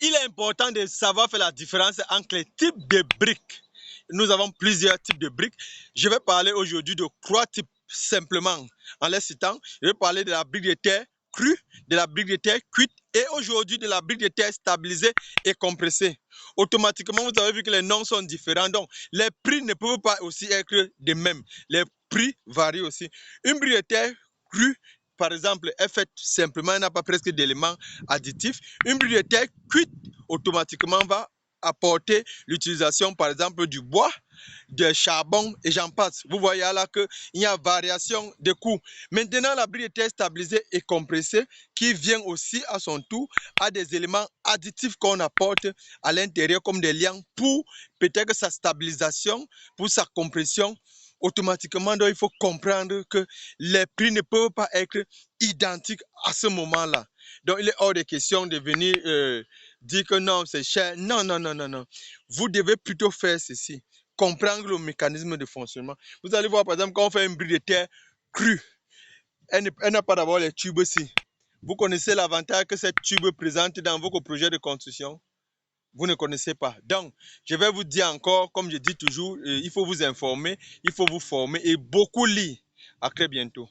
Il est important de savoir faire la différence entre les types de briques. Nous avons plusieurs types de briques. Je vais parler aujourd'hui de 3 types simplement en les citant. Je vais parler de la brique de terre crue, de la brique de terre cuite et aujourd'hui de la brique de terre stabilisée et compressée. Automatiquement, vous avez vu que les noms sont différents. Donc, les prix ne peuvent pas aussi être les mêmes. Les prix varient aussi. Une brique de terre crue, par exemple, est faite simplement, elle n'a pas presque d'éléments additifs. Une brique de terre cuite, automatiquement, va apporter l'utilisation, par exemple, du bois, de charbon et j'en passe. Vous voyez là qu'il y a variation de coûts. Maintenant, la brique de terre stabilisée et compressée qui vient aussi à son tour à des éléments additifs qu'on apporte à l'intérieur comme des liens pour peut-être sa stabilisation, pour sa compression. Automatiquement, donc, il faut comprendre que les prix ne peuvent pas être identiques à ce moment-là. Donc, il est hors de question de venir dire que non, c'est cher. Non, non, non, non, non. Vous devez plutôt faire ceci. Comprendre le mécanisme de fonctionnement. Vous allez voir, par exemple, quand on fait une brique de terre crue, elle n'a pas d'abord les tubes ici. Vous connaissez l'avantage que cette tube présente dans vos projets de construction? Vous ne connaissez pas. Donc, je vais vous dire encore, comme je dis toujours, il faut vous informer, il faut vous former et beaucoup lire. À très bientôt.